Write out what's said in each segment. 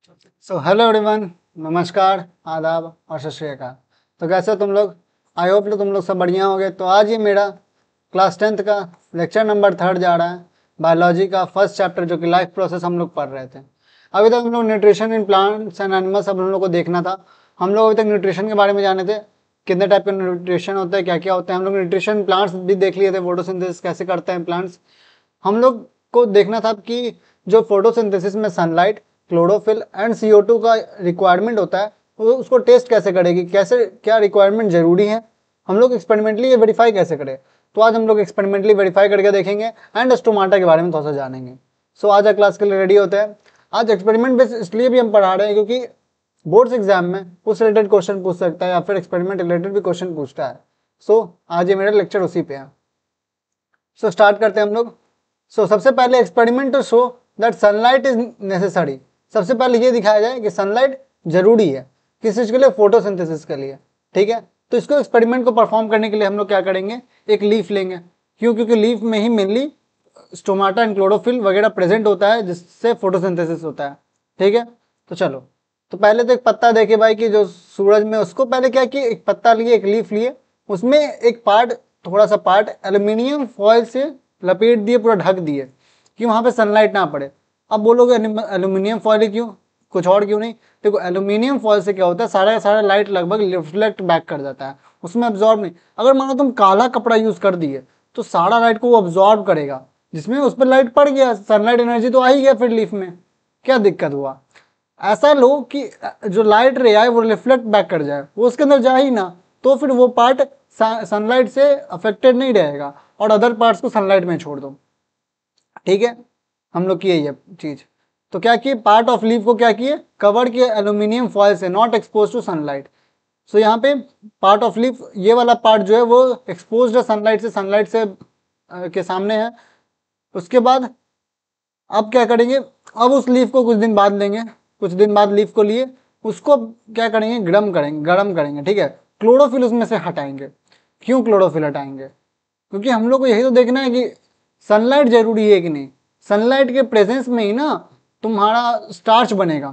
So hello everyone, नमस्कार, आदाब और सत श्री अकाल। तो कैसे हो तुम लोग? आई होप तुम लोग सब बढ़िया होंगे। तो आज ये मेरा क्लास 10th का लेक्चर नंबर 3 जा रहा है, बायोलॉजी का फर्स्ट चैप्टर, जो कि लाइफ प्रोसेस हम लोग पढ़ रहे थे। अभी तक हम लोग nutrition in plants and animals सब हम लोग को देखना था। हम लोग अभी तक न्यूट्रिशन के बारे में जाने थे, कितने टाइप का न्यूट्रिशन होता है, क्या क्या होता है। हम लोग न्यूट्रिशन प्लांट्स भी देख लिए थे, फोटोसिंथेसिस कैसे करते हैं प्लांट्स। हम लोग को देखना था कि जो फोटोसिंथेसिस में सनलाइट, क्लोरोफिल एंड CO2 का रिक्वायरमेंट होता है, वो उसको टेस्ट कैसे करेगी, कैसे क्या रिक्वायरमेंट जरूरी है, हम लोग एक्सपेरिमेंटली ये वेरीफाई कैसे करें। तो आज हम लोग एक्सपेरिमेंटली वेरीफाई करके देखेंगे एंड स्टोमाटा के बारे में थोड़ा सा जानेंगे। सो आज क्लास के लिए रेडी होते हैं। आज एक्सपेरिमेंट बेस इसलिए भी हम पढ़ा रहे हैं क्योंकि बोर्ड्स एग्जाम में उस रिलेटेड क्वेश्चन पूछ सकता है या फिर एक्सपेरिमेंट रिलेटेड भी क्वेश्चन पूछता है। सो आज ये मेरा लेक्चर उसी पे है। सो स्टार्ट करते हैं हम लोग। सबसे पहले experiment to show that sunlight is necessary. सबसे पहले ये दिखाया जाए कि सनलाइट जरूरी है किस चीज के लिए, फोटोसिंथेसिस के लिए। ठीक है, तो इसको एक्सपेरिमेंट को परफॉर्म करने के लिए हम लोग क्या करेंगे, एक लीफ लेंगे। क्यों? क्योंकि लीफ में ही मेनली स्टोमाटा एंड क्लोरोफिल वगैरह प्रेजेंट होता है, जिससे फोटोसिंथेसिस होता है। ठीक है, तो चलो, तो पहले तो एक पत्ता देखे भाई कि जो सूरज में, उसको पहले क्या किए, एक पत्ता लिए, एक लीफ लिए, उसमें एक पार्ट, थोड़ा सा पार्ट एल्यूमिनियम फॉयल से लपेट दिए, पूरा ढक दिए कि वहां पे सनलाइट ना पड़े। अब बोलोगे एल्यूमिनियम फॉयल क्यों, कुछ और क्यों नहीं? देखो, एल्यूमिनियम फॉयल से क्या होता है, सारा सारा लाइट लगभग रिफ्लेक्ट बैक कर जाता है, उसमें अब्जॉर्ब नहीं। अगर मानो तुम काला कपड़ा यूज कर दिए तो सारा लाइट को वो अब्जॉर्ब करेगा, जिसमें उस पर लाइट पड़ गया, सनलाइट एनर्जी तो आ ही गया फिर लीफ में। क्या दिक्कत हुआ? ऐसा लो कि जो लाइट रे आए वो रिफ्लेक्ट बैक कर जाए, वो उसके अंदर जा ही ना, तो फिर वो पार्ट सनलाइट से अफेक्टेड नहीं रहेगा और अदर पार्ट्स को सनलाइट में छोड़ दो। ठीक है, हम लोग किए ये चीज। तो क्या किए, पार्ट ऑफ लीफ को क्या किए, कवर किए एल्यूमिनियम फॉयल से, नॉट एक्सपोज टू सनलाइट। सो यहाँ पे पार्ट ऑफ लीफ, ये वाला पार्ट जो है वो एक्सपोज है सनलाइट से, सनलाइट से के सामने है। उसके बाद अब क्या करेंगे, अब उस लीफ को कुछ दिन बाद लेंगे, कुछ दिन बाद लीफ को लिए, उसको क्या करेंगे, गर्म करेंगे। ठीक है, क्लोरोफिल उसमें से हटाएंगे। क्यों क्लोरोफिल हटाएंगे? क्योंकि हम लोग को यही तो देखना है कि सनलाइट जरूरी है कि नहीं। सनलाइट के प्रेजेंस में ही ना तुम्हारा स्टार्च बनेगा।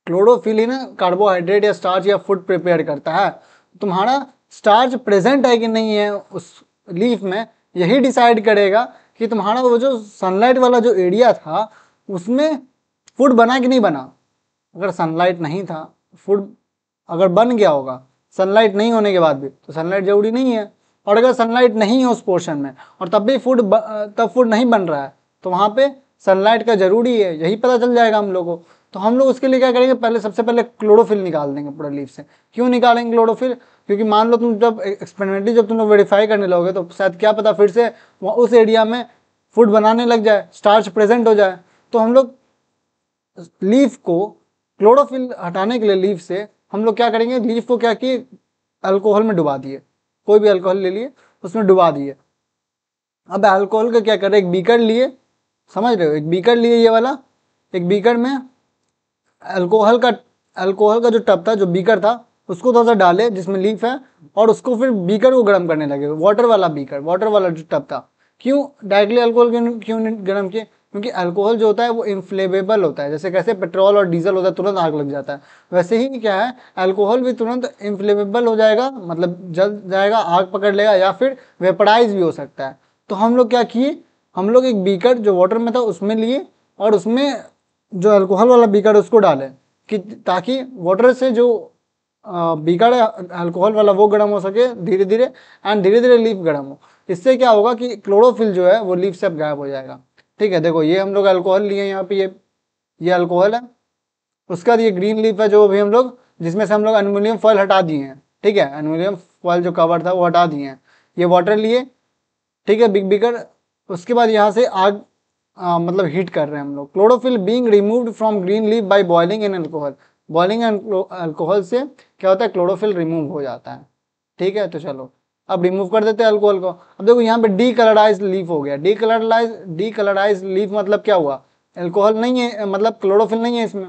क्लोरोफिल ही ना कार्बोहाइड्रेट या स्टार्च या फूड प्रिपेयर करता है। तुम्हारा स्टार्च प्रेजेंट है कि नहीं है उस लीफ में, यही डिसाइड करेगा कि तुम्हारा वो जो सनलाइट वाला जो एरिया था उसमें फूड बना कि नहीं बना। अगर सनलाइट नहीं था, फूड अगर बन गया होगा सनलाइट नहीं होने के बाद भी, तो सनलाइट जरूरी नहीं है। और अगर सनलाइट नहीं है उस पोर्शन में और तब भी तब फूड नहीं बन रहा है, तो वहां पे सनलाइट का जरूरी है, यही पता चल जाएगा हम लोग को। तो हम लोग उसके लिए क्या करेंगे, पहले सबसे पहले क्लोरोफिल निकाल देंगे पूरा लीफ से। क्यों निकालेंगे क्लोरोफिल? क्योंकि मान लो तुम जब एक्सपेरिमेंटली जब तुम लोग वेरीफाई करने लगोगे तो शायद क्या पता फिर से उस एरिया में फूड बनाने लग जाए, स्टार्च प्रेजेंट हो जाए। तो हम लोग लीफ को क्लोरोफिल हटाने के लिए लीफ से हम लोग क्या करेंगे, लीफ को क्या किए, अल्कोहल में डुबा दिए। कोई भी अल्कोहल ले लिए, उसमें डुबा दिए। अब अल्कोहल का क्या करें, एक बीकर लिए, समझ रहे हो, एक बीकर लिए ये वाला, एक बीकर में अल्कोहल का जो टब था, जो बीकर था, उसको थोड़ा सा डाले जिसमें लीफ है, और उसको फिर बीकर को गर्म करने लगे, वाटर वाला बीकर, वाटर वाला जो टब था। क्यों डायरेक्टली अल्कोहल क्यों गर्म किए? क्योंकि अल्कोहल जो होता है वो इन्फ्लेमेबल होता है। जैसे कैसे पेट्रोल और डीजल होता है तुरंत आग लग जाता है, वैसे ही क्या है, अल्कोहल भी तुरंत इन्फ्लेमेबल हो जाएगा, मतलब जल जाएगा, आग पकड़ लेगा, या फिर वेपराइज भी हो सकता है। तो हम लोग क्या किए, हम लोग एक बीकर जो वाटर में था उसमें लिए, और उसमें जो अल्कोहल वाला बीकर है उसको डालें, कि ताकि वाटर से जो बीकर है अल्कोहल वाला वो गर्म हो सके धीरे धीरे, एंड धीरे धीरे लीफ गर्म हो। इससे क्या होगा कि क्लोरोफिल जो है वो लीफ से अब गायब हो जाएगा। ठीक है, देखो ये हम लोग अल्कोहल लिए यहाँ पे, ये अल्कोहल है। उसके बाद ये ग्रीन लीफ है जो अभी हम लोग, जिसमें से हम लोग एल्यूमिनियम फॉयल हटा दिए हैं। ठीक है, एल्यूमिनियम फॉयल जो कवर था वो हटा दिए हैं। ये वाटर लिए, ठीक है, बिग बीकर। उसके बाद यहाँ से आग मतलब हीट कर रहे हैं हम लोग। Chlorophyll being removed from green leaf by boiling in alcohol. Boiling alcohol से क्या होता है, क्लोरोफिल रिमूव हो जाता है। ठीक है, तो चलो अब रिमूव कर देते हैं अल्कोहल को। अब देखो यहाँ पे डीकलराइज लीफ हो गया। डीकलराइज लीफ मतलब क्या हुआ, अल्कोहल नहीं है, मतलब क्लोरोफिल नहीं है इसमें।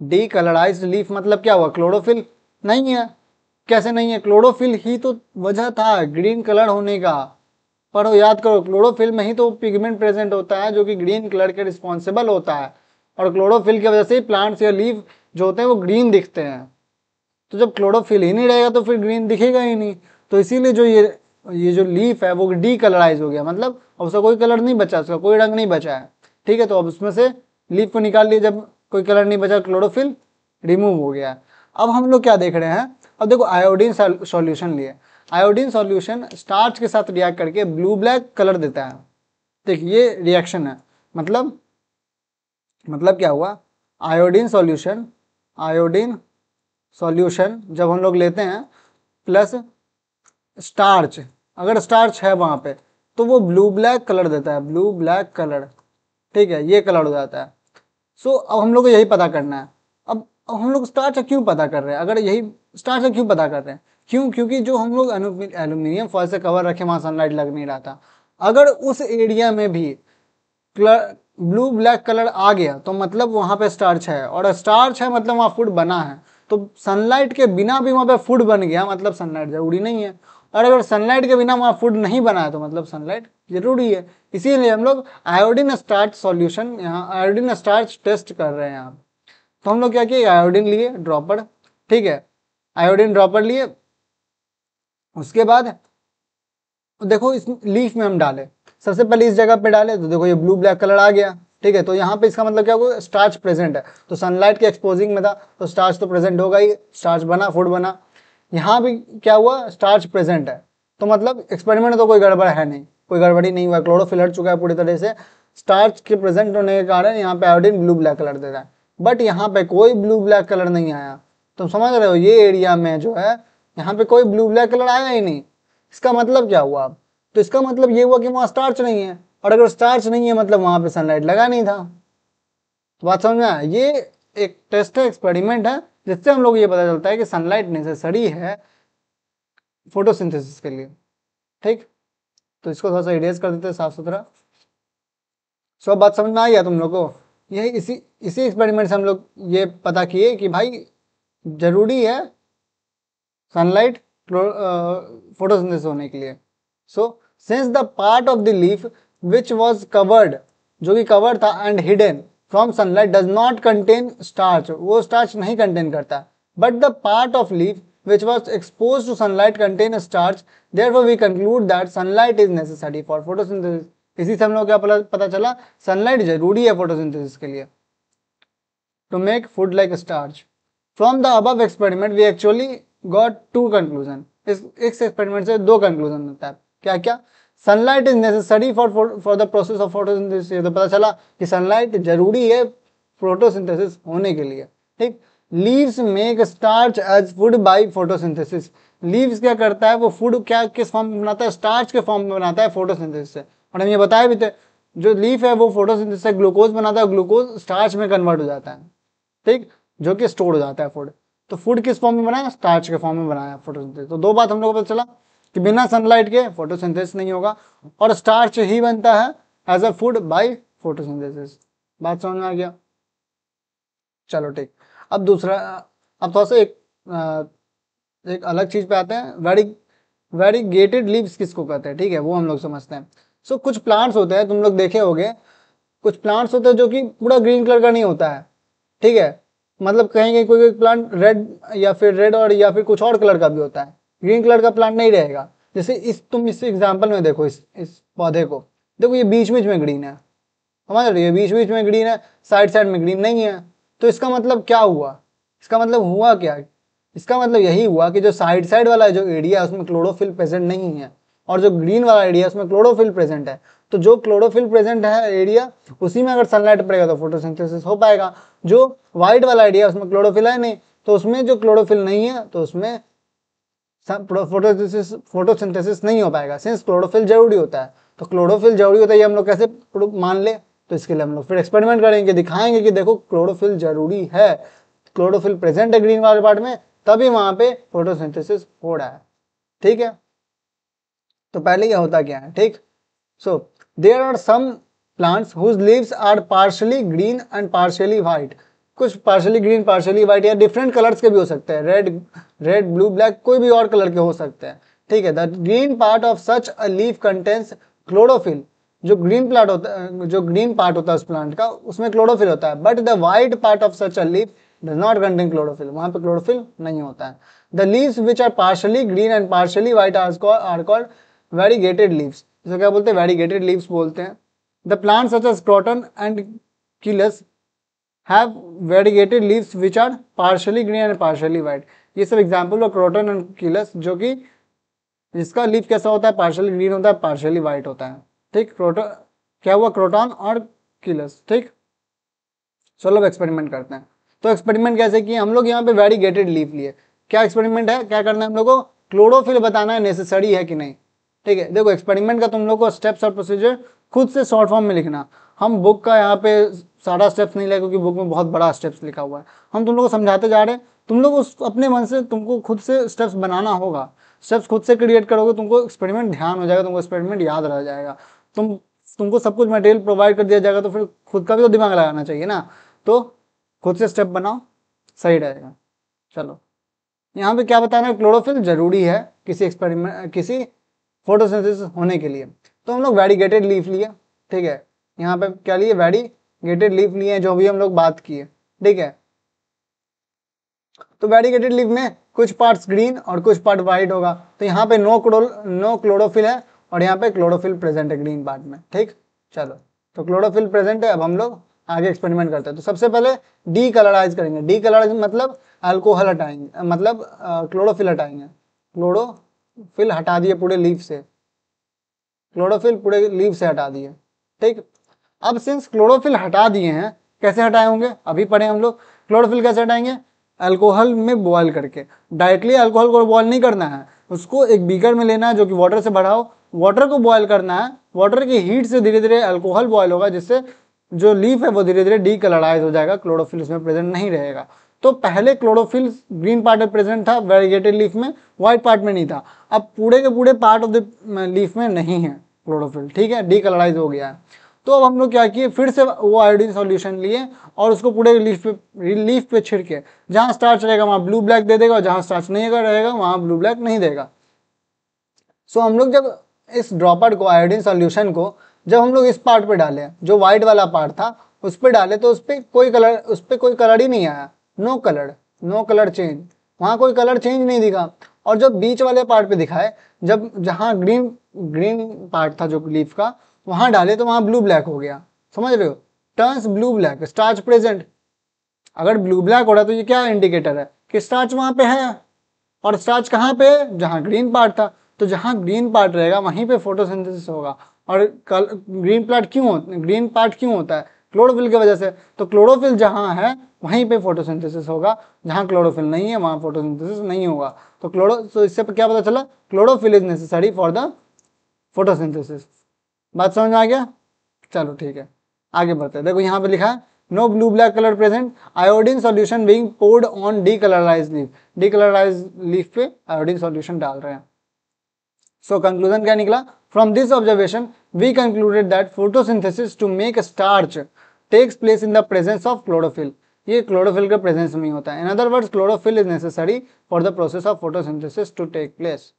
डीकलराइज लीफ मतलब क्या हुआ, क्लोरोफिल नहीं है। कैसे नहीं है, क्लोरोफिल ही तो वजह था ग्रीन कलर होने का। पढ़ो, याद करो, क्लोरोफिल में ही तो पिगमेंट प्रेजेंट होता है जो कि ग्रीन कलर के रिस्पॉन्सिबल होता है। और क्लोरोफिल की वजह से ही प्लांट्स या लीफ जो होते हैं वो ग्रीन दिखते हैं। तो जब क्लोरोफिल ही नहीं रहेगा तो फिर ग्रीन दिखेगा ही नहीं। तो इसीलिए जो ये जो लीफ है वो डी कलराइज हो गया, मतलब अब उसका कोई कलर नहीं बचा, उसका कोई रंग नहीं बचा है। ठीक है, तो अब उसमें से लीफ को निकाल लिया, जब कोई कलर नहीं बचा क्लोरोफिल रिमूव हो गया। अब हम लोग क्या देख रहे हैं, अब देखो आयोडीन सॉल्यूशन लिए। आयोडीन सॉल्यूशन स्टार्च के साथ रिएक्ट करके ब्लू ब्लैक कलर देता है। देखिए ये रिएक्शन है, मतलब क्या हुआ, आयोडीन सॉल्यूशन जब हम लोग लेते हैं प्लस स्टार्च, अगर स्टार्च है वहां पे तो वो ब्लू ब्लैक कलर देता है, ब्लू ब्लैक कलर। ठीक है, ये कलर हो जाता है। सो अब हम लोग को यही पता करना है। अब हम लोग स्टार्च क्यों पता कर रहे हैं, अगर यही स्टार्च क्यों पता कर रहे हैं, क्यों, क्योंकि जो हम लोग एल्यूमिनियम फॉयल से कवर रखे वहां सनलाइट लग नहीं रहा था। अगर उस एरिया में भी ब्लू ब्लैक कलर आ गया तो मतलब वहां पे स्टार्च है, और स्टार्च है मतलब वहां फूड बना है। तो सनलाइट के बिना भी वहां पे फूड बन गया, मतलब सनलाइट जरूरी नहीं है। और अगर सनलाइट के बिना वहां फूड नहीं बना है तो मतलब सनलाइट जरूरी है। इसीलिए हम लोग आयोडीन स्टार्च सॉल्यूशन, यहाँ आयोडीन स्टार्च टेस्ट कर रहे हैं यहाँ। तो हम लोग क्या किए, आयोडीन लिए ड्रॉपर। ठीक है, आयोडीन ड्रॉपर लिए, उसके बाद देखो इस लीफ में हम डाले, सबसे पहले इस जगह पे डाले तो देखो ये ब्लू ब्लैक कलर आ गया। ठीक है, तो यहाँ पे इसका मतलब क्या हुआ, स्टार्च प्रेजेंट है। तो सनलाइट के एक्सपोजिंग में था तो स्टार्च तो प्रेजेंट होगा ही, स्टार्च बना, फूड बना। यहाँ भी क्या हुआ, स्टार्च प्रेजेंट है, तो मतलब एक्सपेरिमेंट में तो कोई गड़बड़ है नहीं, कोई गड़बड़ी नहीं हुआ, क्लोरोफिल हट चुका है पूरी तरह से। स्टार्च के प्रेजेंट होने के कारण यहाँ पे आयोडीन ब्लू ब्लैक कलर दे रहा है, बट यहाँ पे कोई ब्लू ब्लैक कलर नहीं आया। तुम समझ रहे हो, ये एरिया में जो है यहाँ पे कोई ब्लू ब्लैक कलर आया ही नहीं। इसका मतलब क्या हुआ, तो इसका मतलब ये हुआ कि वहां स्टार्च नहीं है, और अगर स्टार्च नहीं है मतलब वहां पे सनलाइट लगा नहीं था। तो बात समझ में आया, ये एक टेस्ट है, एक्सपेरिमेंट है, जिससे हम लोग ये पता चलता है कि सनलाइट नेसेसरी है फोटोसिंथेसिस के लिए। ठीक, तो इसको थोड़ा सा इरेज कर देते हैं साफ सुथरा। सब बात समझ में आ गया तुम लोग को। यही इसी एक्सपेरिमेंट से हम लोग ये पता किए कि भाई जरूरी है सनलाइट फोटोसिंथेसिस होने के लिए। So since the part of the leaf which was covered, जो कि कवर था, and hidden from sunlight does not contain starch, वो स्टार्च नहीं कंटेन करता, but the part of leaf which was exposed to sunlight contain starch, therefore we conclude that sunlight is necessary for photosynthesis। इसी से हम लोग क्या पता चला, सनलाइट जरूरी है फोटोसिंथेसिस के लिए, to make food like starch। From the above experiment we actually got two conclusion। इस एक्सपेरिमेंट से दो कंक्लूजन मिलता है, क्या क्या, sunlight is necessary for the process of photosynthesis, ये तो पता चला कि सनलाइट जरूरी है फोटोसिंथेसिस होने के लिए। ठीक, leaves make starch as food by photosynthesis, leaves क्या करता है, वो फूड क्या किस फॉर्म में बनाता है, स्टार्च के फॉर्म में बनाता है फोटोसिंथेसिस से। और हम ये बताए भी थे, जो लीफ है वो फोटोसिंथेसिस से ग्लूकोज बनाता है, ग्लूकोज स्टार्च में कन्वर्ट हो जाता है। ठीक, जो कि स्टोर हो जाता है फूड। तो फूड किस फॉर्म में बनाया, स्टार्च के फॉर्म में बनाया फोटोसिंथेसिस। तो दो बात हम लोग को पता चला कि बिना सनलाइट के फोटोसिंथेसिस नहीं होगा, और स्टार्च ही बनता है as a food by photosynthesis. बात समझ में आ गया, चलो ठीक। अब दूसरा, अब थोड़ा सा एक अलग चीज पे आते हैं, वेरीगेटेड लीव्स किसको कहते हैं, ठीक है, वो हम लोग समझते हैं। सो कुछ प्लांट्स होते हैं, तुम लोग देखे होंगे, कुछ प्लांट्स होते हैं जो कि पूरा ग्रीन कलर का नहीं होता है। ठीक है, मतलब कहीं कहीं कोई प्लांट रेड या फिर रेड और या फिर कुछ और कलर का भी होता है, ग्रीन कलर का प्लांट नहीं रहेगा। जैसे तुम इस एग्जाम्पल में देखो, इस पौधे को देखो, ये बीच बीच में ग्रीन है, समझ रही है, बीच बीच में ग्रीन है, साइड साइड में ग्रीन नहीं है। तो इसका मतलब क्या हुआ, इसका मतलब हुआ क्या, इसका मतलब यही हुआ कि जो साइड साइड वाला जो एरिया है उसमें क्लोरोफिल प्रेजेंट नहीं है, और जो ग्रीन वाला एरिया है उसमें क्लोरोफिल प्रेजेंट है। तो जो क्लोरोफिल प्रेजेंट है एरिया, उसी में अगर सनलाइट पड़ेगा तो फोटोसिंथेसिस हो पाएगा। जो व्हाइट वाला एरिया उसमें क्लोरोफिल है नहीं, तो उसमें जो क्लोरोफिल नहीं है तो उसमें फोटोसिंथेसिस नहीं हो पाएगा, सिंस क्लोरोफिल जरूरी होता है। तो क्लोरोफिल जरूरी होता है ये हम लोग कैसे मान ले, तो इसके लिए हम लोग फिर एक्सपेरिमेंट करेंगे, दिखाएंगे कि देखो क्लोरोफिल जरूरी है, क्लोरोफिल प्रेजेंट है ग्रीन वाले पार्ट में, तभी वहां पे फोटोसिंथेसिस हो रहा है। ठीक है, तो पहले यह होता क्या है, ठीक। So there are some plants whose leaves are partially green and partially white, कुछ पार्शियली ग्रीन पार्शियली व्हाइट या डिफरेंट कलर्स के भी हो सकते हैं, रेड ब्लू ब्लैक कोई भी और कलर के हो सकते हैं। ठीक है, the green part of such a leaf contains chlorophyll, जो ग्रीन प्लांट होता है, जो ग्रीन पार्ट होता है उस प्लांट का, उसमें क्लोरोफिल होता है, but the white part of such a leaf does not contain chlorophyll, वहां पे क्लोरोफिल नहीं होता है। The leaves which are partially green and partially white are called variegated leaves, जिसे क्या बोलते हैं, वेरीगेटेड लीव्स बोलते हैं। The plant such as croton and coleus have variegated leaves which are partially green and partially white। ये सब example of croton and कीलस, जो कि जिसका लीफ कैसा होता है, पार्शियली ग्रीन होता है, पार्शियली व्हाइट होता है। ठीक, क्रोटन क्या हुआ, क्रोटन और कीलस। ठीक, चलो अब एक्सपेरिमेंट करते हैं। तो एक्सपेरिमेंट कैसे किए हम लोग, यहाँ पे वेरीगेटेड लीफ लिए। क्या एक्सपेरिमेंट है, क्या करना है हम लोग को, क्लोरोफिल बताना है नेसेसरी है कि नहीं। ठीक है, देखो एक्सपेरिमेंट का तुम लोग को स्टेप्स और प्रोसीजर खुद से शॉर्ट फॉर्म में लिखना। हम बुक का यहाँ पे सारा स्टेप्स नहीं लिया, क्योंकि बुक में बहुत बड़ा स्टेप्स लिखा हुआ है। हम तुम लोग को समझाते जा रहे हैं, तुम लोग उस अपने मन से तुमको खुद से स्टेप्स बनाना होगा। स्टेप्स खुद से क्रिएट करोगे, तुमको एक्सपेरिमेंट ध्यान हो जाएगा, तुमको एक्सपेरिमेंट याद रह जाएगा। तुमको सब कुछ मटेरियल प्रोवाइड कर दिया जाएगा, तो फिर खुद का भी तो दिमाग लगाना चाहिए ना। तो खुद से स्टेप बनाओ, सही रहेगा। चलो, यहाँ पे क्या बताना है, क्लोरोफिल जरूरी है किसी एक्सपेरिमेंट, किसी फोटोसिंथेसिस होने के लिए। तो हम लोग वेरीगेटेड लीफ लिए। ठीक है, यहाँ पे क्या लिए, वेरीगेटेड लीफ लिए, जो भी हम लोग बात किए। ठीक है, तो वेरीगेटेड लीफ में कुछ पार्ट्स ग्रीन और कुछ पार्ट व्हाइट होगा। तो यहाँ पे नो क्लोरोफिल है, और यहाँ पे क्लोरोफिल प्रेजेंट है ग्रीन पार्ट में। ठीक, चलो, तो क्लोरोफिल प्रेजेंट है। अब हम लोग आगे एक्सपेरिमेंट करते हैं। तो सबसे पहले डी कलराइज करेंगे। डी कलराइज मतलब अल्कोहल हटाएंगे, मतलब क्लोरोफिल हटाएंगे। क्लोरोफिल हटा दिए पूरे लीफ से, क्लोरोफिल पूरे लीफ से हटा दिए। ठीक, अब सिंस क्लोरोफिल हटा दिए हैं, कैसे हटाए होंगे अभी पढ़े हम लोग। क्लोरोफिल कैसे हटाएंगे, अल्कोहल में बॉयल करके। डायरेक्टली अल्कोहल को बॉयल नहीं करना है, उसको एक बीकर में लेना है जो कि वाटर से भरा हो, वाटर को बॉयल करना है। वाटर की हीट से धीरे धीरे अल्कोहल बॉयल होगा, जिससे जो लीफ है वो धीरे धीरे डीकलराइज हो जाएगा, क्लोरोफिल इसमें प्रेजेंट नहीं रहेगा। तो पहले क्लोरोफिल ग्रीन पार्ट में प्रेजेंट था वेरीगेटेड लीफ में, व्हाइट पार्ट में नहीं था। अब पूरे के पूरे पार्ट ऑफ द लीफ में नहीं है क्लोरोफिल। ठीक है, डीकलराइज हो गया है। तो अब हम लोग क्या किए, फिर से वो आयोडीन सॉल्यूशन लिए और उसको पूरे लीफ पे छिड़के। जहां स्टार्च रहेगा वहां ब्लू ब्लैक दे देगा, और जहां स्टार्च नहीं रहेगा वहां ब्लू ब्लैक नहीं देगा। सो हम लोग जब इस ड्रॉपर को, आयोडीन सॉल्यूशन को जब हम लोग इस पार्ट पे डाले, जो व्हाइट वाला पार्ट था उस पे डाले, तो उस पर कोई कलर ही नहीं आया। नो कलर चेंज, वहां कोई कलर चेंज नहीं दिखा। और जब बीच वाले पार्ट पे दिखाए, जब जहां ग्रीन पार्ट था जो लीफ का, वहां डाले तो वहां ब्लू ब्लैक हो गया। समझ रहे हो, turns blue black, starch present. अगर ब्लू ब्लैक हो रहा है तो ये क्या इंडिकेटर है कि स्टार्च वहां पे है। और स्टार्च कहाँ पे है, जहां ग्रीन पार्ट था। तो जहां ग्रीन पार्ट रहेगा वहीं पे फोटोसिंथेसिस होगा। और ग्रीन पार्ट क्यों होता है, क्लोरोफिल की वजह से। तो क्लोरोफिल जहां है वहीं पे फोटोसिंथेसिस होगा, जहां क्लोरोफिल नहीं है वहां फोटोसिंथेसिस नहीं होगा। तो इससे क्या पता चला, chlorophyll is necessary for the photosynthesis. बात समझ में आ गया। चलो ठीक है, आगे बढ़ते हैं। देखो यहाँ पे लिखा है no blue black colour present, iodine solution being poured on decolourised leaf. Decolourised leaf पे आयोडीन सॉल्यूशन डाल रहे हैं। सो कंक्लूजन क्या निकला, from this observation we concluded that photosynthesis to make starch takes place in the presence of chlorophyll. ये chlorophyll के presence में होता है। In other words chlorophyll is necessary for the process of photosynthesis to take place.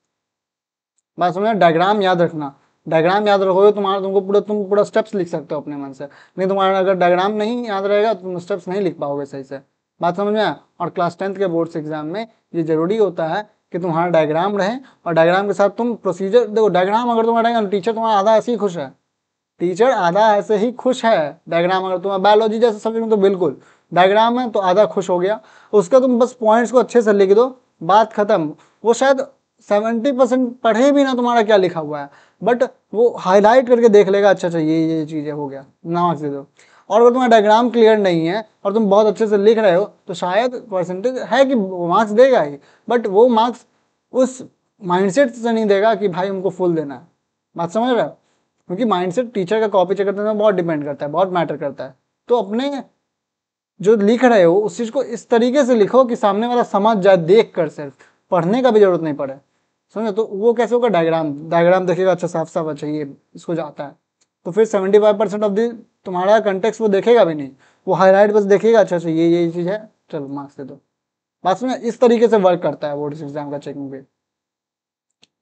बात समझ, diagram याद रखना। Diagram याद रखोगे तुम पूरा स्टेप्स लिख सकते हो अपने मन से। नहीं, तुम्हारा अगर डायग्राम नहीं याद रहेगा तो तुम स्टेप्स नहीं लिख पाओगे सही से। बात समझ में आया। और क्लास 10th के बोर्ड्स एग्जाम में ये जरूरी होता है कि तुम्हारा डायग्राम रहे, और डायग्राम के साथ तुम प्रोसीजर देखो। डायग्राम अगर तुम्हारा रहेगा, टीचर तुम्हारा आधा ऐसे ही खुश है। टीचर आधा ऐसे ही खुश है। डायग्राम अगर तुम्हारा बायोलॉजी जैसे सब्जेक्ट में तो बिल्कुल डायग्राम है तो आधा खुश हो गया। उसका तुम बस पॉइंट्स को अच्छे से लिख दो, बात खत्म। वो शायद 70% पढ़े भी ना तुम्हारा क्या लिखा हुआ है, बट वो हाईलाइट करके देख लेगा, अच्छा अच्छा ये चीजें हो गया, मार्क्स दे दो। और अगर तुम्हारा डायग्राम क्लियर नहीं है और तुम बहुत अच्छे से लिख रहे हो, तो शायद परसेंटेज है कि मार्क्स देगा ही, बट वो मार्क्स उस माइंडसेट से नहीं देगा कि भाई हमको फुल देना है। बात समझ रहे हो, क्योंकि माइंडसेट टीचर का कॉपी चेक करने में बहुत डिपेंड करता है, बहुत मैटर करता है। तो अपने जो लिख रहे हो उस चीज को इस तरीके से लिखो कि सामने वाला समझ जाए, देख कर, सिर्फ पढ़ने का भी जरूरत नहीं पड़े। समझे, तो वो कैसे होगा, डायग्राम देखेगा, अच्छा साफ साफ, अच्छा ये इसको जाता है। तो फिर 75% ऑफ द तुम्हारा कंटेक्स्ट वो देखेगा भी नहीं, वो हाईलाइट बस देखेगा, अच्छा अच्छा ये चीज है, चलो मार्क्स दे दो। बात में इस तरीके से वर्क करता है बोर्ड एग्जाम का चेकिंग भी।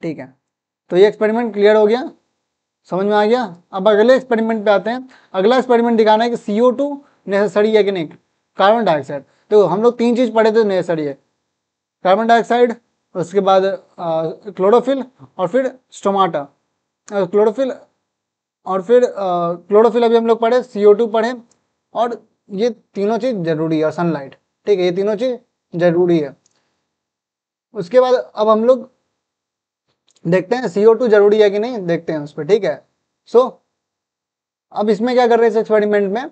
ठीक है, तो ये एक्सपेरिमेंट क्लियर हो गया। समझ में आ गया। अब अगले एक्सपेरिमेंट पे आते हैं। अगला एक्सपेरिमेंट दिखाना है कि CO2 नेसेसरी है कि नहीं, कार्बन डाइऑक्साइड। तो हम लोग 3 चीज पढ़े थे नेसेसरी है, कार्बन डाइऑक्साइड, उसके बाद क्लोरोफिल, और फिर स्टोमाटा, क्लोरोफिल, और फिर क्लोरोफिल अभी हम लोग पढ़े, CO2 पढ़े, और ये तीनों चीज जरूरी है, और सनलाइट। ठीक है, ये तीनों चीज जरूरी है। उसके बाद अब हम लोग देखते हैं CO2 जरूरी है कि नहीं, देखते हैं उस पर। ठीक है, सो अब इसमें क्या कर रहे हैं, इस एक्सपेरिमेंट में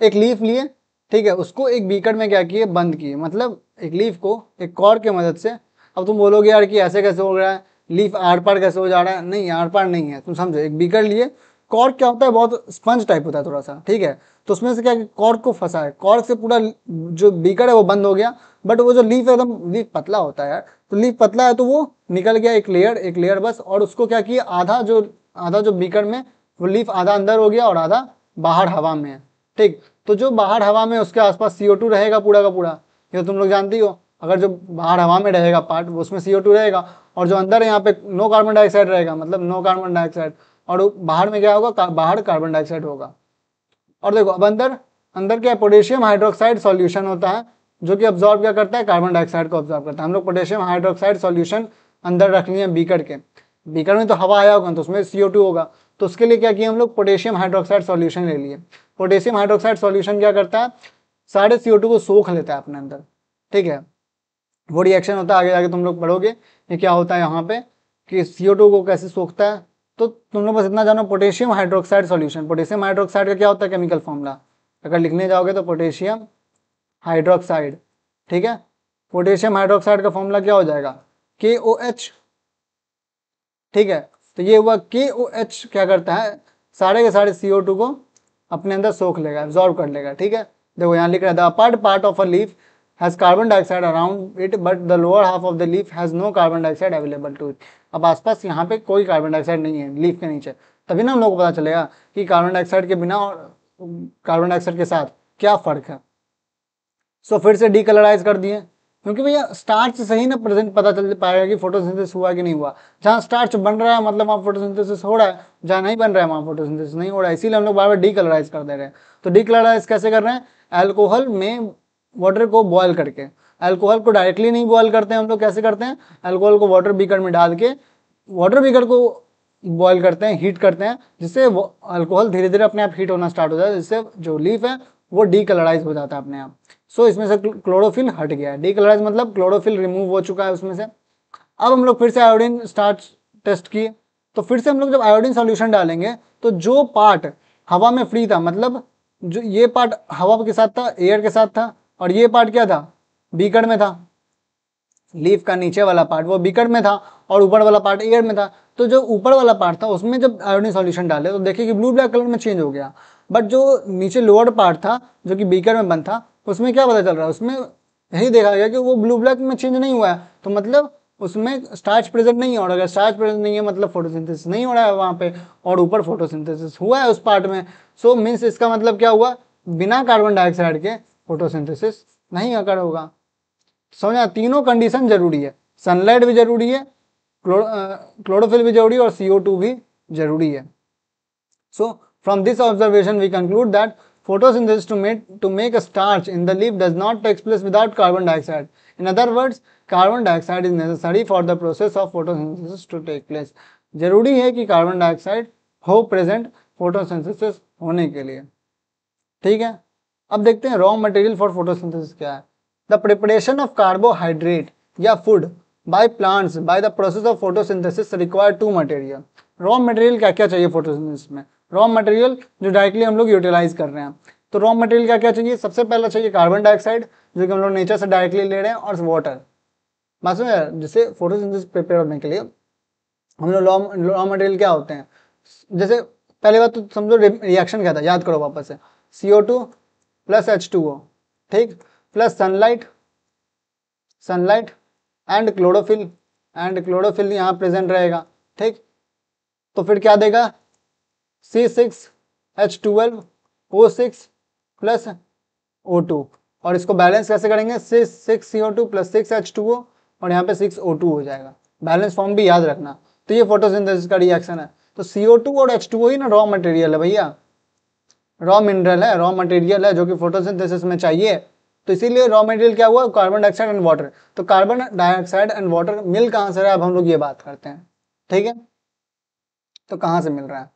एक लीफ लिए, ठीक है, उसको एक बीकर में क्या किए, बंद किए, मतलब एक लीफ को एक कॉर्क की मदद से। अब तुम बोलोगे यार कि ऐसे कैसे हो रहा है, लीफ आर पार कैसे हो जा रहा है, नहीं आर पार नहीं है, तुम समझो। एक बीकर लिए, कॉर्क क्या होता है, बहुत स्पंज टाइप होता है थोड़ा सा, ठीक है, तो उसमें से क्या कॉर्क को फंसा है, कॉर्क से पूरा जो बीकर है वो बंद हो गया, बट वो जो लीफ है एकदम, लीफ पतला होता है यार, तो लीफ पतला है तो वो निकल गया एक लेयर बस, और उसको क्या किया, आधा जो बीकर में, वो लीफ आधा अंदर हो गया और आधा बाहर हवा में है। ठीक, तो जो बाहर हवा में उसके आसपास CO2 रहेगा पूरा का पूरा, ये तुम लोग जानती हो। अगर जो बाहर हवा में रहेगा पार्ट, उसमें CO2 रहेगा, और जो अंदर यहाँ पे नो कार्बन डाइऑक्साइड रहेगा, मतलब नो कार्बन डाइऑक्साइड, और बाहर में क्या होगा, बाहर कार्बन डाइऑक्साइड होगा। और देखो अब अंदर अंदर क्या, पोटेशियम हाइड्रोक्साइड सॉल्यूशन होता है, जो कि अब्जॉर्ब क्या करता है, कार्बन डाइऑक्साइड को अब्जॉर्ब करता है। हम लोग पोटेशियम हाइड्रोक्साइड सॉल्यूशन अंदर रख लिए बीकर के, बीकर में तो हवा आया होगा तो उसमें CO2 होगा, तो उसके लिए क्या किया हम लोग, पोटेशियम हाइड्रोक्साइड सॉल्यूशन ले लिए। पोटेशियम हाइड्रोक्साइड सॉल्यूशन क्या करता है, सारे CO2 को सोख लेता है अपने अंदर। ठीक है, वो रिएक्शन होता है, आगे जाके तुम लोग पढ़ोगे ये क्या होता है यहाँ पे, कि CO2 को कैसे सोखता है। तो तुम लोग बस इतना जानो, potassium hydroxide solution, potassium hydroxide का क्या होता है केमिकल फॉर्मूला, अगर लिखने जाओगे तो पोटेशियम हाइड्रोक्साइड, ठीक है, पोटेशियम हाइड्रोक्साइड का फॉर्मूला क्या हो जाएगा, KOH। ठीक है, तो ये हुआ KOH क्या करता है, सारे के सारे CO2 को अपने अंदर सोख लेगा, एब्जॉर्ब कर लेगा। ठीक है, देखो यहाँ लिख रहा है, the upper part of a leaf has carbon dioxide around it but the lower half of the leaf has no carbon dioxide available to it. अब आसपास यहाँ पे कोई कार्बन डाइऑक्साइड नहीं है लीफ के नीचे, तभी ना हम लोग को पता चलेगा कि कार्बन डाइऑक्साइड के बिना और कार्बन डाइऑक्साइड के साथ क्या फर्क है। सो फिर से डीकलराइज कर दिए, क्योंकि भैया स्टार्च से ही ना प्रेजेंट पता चल पाएगा कि फोटोसिंथेसिस हुआ कि नहीं हुआ। जहाँ स्टार्च बन रहा है मतलब वहाँ फोटोसिंथेसिस हो रहा है, जहाँ नहीं बन रहा है वहाँ फोटोसिंथेसिस नहीं हो रहा है, इसीलिए हम लोग बार बार डीकलराइज कर दे रहे हैं। तो डीकलराइज कैसे कर रहे हैं, अल्कोहल में वाटर को बॉयल करके। अल्कोहल को डायरेक्टली नहीं बॉयल करते हैं हम लोग, कैसे करते हैं, अल्कोहल को वाटर बीकर में डाल के वाटर बीकर को बॉयल करते हैं, हीट करते हैं, जिससे वो अल्कोहल धीरे धीरे अपने आप हीट होना स्टार्ट हो जाता है, जिससे जो लीफ है वो डीकलराइज हो जाता है अपने आप। सो इसमें से क्लोरोफिल हट गया है, डीकलराइज मतलब क्लोरोफिल रिमूव हो चुका है उसमें से। अब हम लोग फिर से आयोडीन स्टार्च टेस्ट किए, तो फिर से हम लोग जब आयोडीन सॉल्यूशन डालेंगे तो जो पार्ट हवा में फ्री था, मतलब जो ये पार्ट हवा के साथ था, एयर के साथ था, और ये पार्ट क्या था, बीकर में था, लीफ का नीचे वाला पार्ट वो बीकर में था और ऊपर वाला पार्ट एयर में था। तो जो ऊपर वाला पार्ट था उसमें जब आयोडीन सॉल्यूशन डाले तो देखिए कि ब्लू ब्लैक कलर में चेंज हो गया, बट जो नीचे लोअर पार्ट था जो कि बीकर में बंद था, उसमें क्या पता चल रहा है, उसमें यही देखा गया कि वो ब्लू ब्लैक में चेंज नहीं हुआ है, तो मतलब उसमें स्टार्च प्रेजेंट नहीं है, और अगर स्टार्च प्रेजेंट नहीं है मतलब फोटोसिंथेसिस नहीं हो रहा है वहाँ पे, और ऊपर फोटोसिंथेसिस हुआ है उस पार्ट में। सो मीन्स इसका मतलब क्या हुआ, बिना कार्बन डाइऑक्साइड के फोटोसिंथेसिस नहीं अकर होगा। समझा, तीनों कंडीशन जरूरी है, सनलाइट भी जरूरी है, क्लोरोफिल भी जरूरी है, और CO2 भी जरूरी है। So from this observation we conclude that photosynthesis to make a starch in the leaf does not take place without carbon dioxide. In other words, carbon dioxide is necessary for the process of photosynthesis to take place. जरूरी है कि carbon dioxide हो present photosynthesis होने के लिए। ठीक है, अब देखते हैं रॉ मटेरियल फॉर फोटोसिंथेसिस क्या है। द प्रिपरेशन ऑफ कार्बोहाइड्रेट या food by plants by the process of photosynthesis require 2 material. Raw material क्या क्या चाहिए फोटोसिंथेसिस में, रॉ मटेरियल जो डायरेक्टली हम लोग यूटिलाइज कर रहे हैं, तो रॉ मटेरियल क्या क्या चाहिए, सबसे पहला चाहिए कार्बन डाइऑक्साइड जो कि हम लोग नेचर से डायरेक्टली ले रहे हैं, और वाटर। बात समझ, जैसे फोटोसिंथेसिस प्रिपेयर होने के लिए हम लोग रॉ मटेरियल क्या होते हैं, जैसे पहले बात तो समझो रिएक्शन क्या था, याद करो वापस से, CO2 प्लस H2O, ठीक, प्लस सनलाइट एंड क्लोरोफिल यहाँ प्रेजेंट रहेगा। ठीक, तो फिर क्या देगा, C6H12O6 प्लस O2, और इसको बैलेंस कैसे करेंगे, 6CO2 प्लस 6H2O, और यहाँ पे 6O2 हो जाएगा, बैलेंस फॉर्म भी याद रखना। तो ये फोटोसिंथेसिस का रिएक्शन है। तो CO2 और H2O ही ना रॉ मटेरियल है भैया, रॉ मिनरल है, रॉ मटेरियल है जो कि फोटोसिंथेसिस में चाहिए। तो इसीलिए रॉ मटेरियल क्या हुआ, कार्बन डाइऑक्साइड एंड वाटर। तो कार्बन डाइऑक्साइड एंड वाटर मिल कहाँ से रहा है, अब हम लोग ये बात करते हैं, ठीक है। तो कहाँ से मिल रहा है,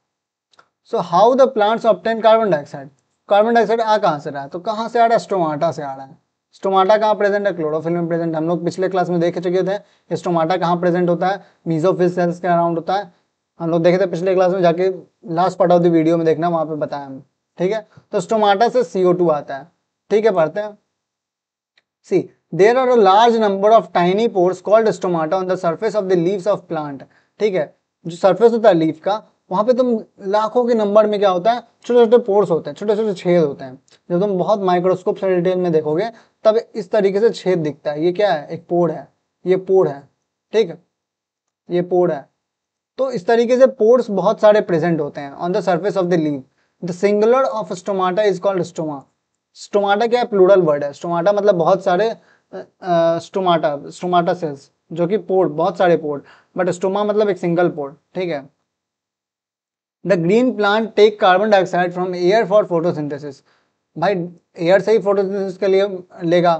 so how the plants obtain carbon dioxide, carbon dioxide आ कहाँ से रहा है, तो कहाँ से आ रहा है, स्टोमाटा से आ रहा है। स्टोमाटा कहाँ प्रेजेंट है, क्लोरोफिल में प्रेजेंट। हम लोग पिछले क्लास में देख चुके थे स्टोमाटा कहाँ प्रेजेंट होता है, मीजोफिल सेल्स के अराउंड होता है। हम लोग देखे थे पिछले क्लास में, जाके last part of the video में देखना, वहां पे बताया हम, ठीक है। तो स्टोमाटा से CO2 आता है, ठीक है, पढ़ते हैं। See there are a large number of tiny pores called stomata on the surface of the leaves of plant, ठीक है। जो सर्फेस होता है लीफ का, वहां पे तुम लाखों के नंबर में क्या होता है, छोटे छोटे पोर्स होते हैं, छोटे छोटे छेद होते हैं। जब तुम बहुत माइक्रोस्कोप से डिटेल में देखोगे तब इस तरीके से छेद दिखता है। ये क्या है, एक पोर है, ये पोर है, ठीक है, ये पोर है। तो इस तरीके से पोर्स बहुत सारे प्रेजेंट होते हैं on the surface of the leaf. The singular of stomata is called stoma. Stomata क्या है, प्लूरल वर्ड है। स्टोमाटा मतलब बहुत सारे स्टोमाटा, स्टोमाटा सेल्स जो कि पोर, बहुत सारे पोर, बट स्टोमा मतलब एक सिंगल पोर, ठीक है। The green plant take carbon dioxide from air for photosynthesis. भाई एयर से ही फोटोसिंथेसिस के लिए लेगा,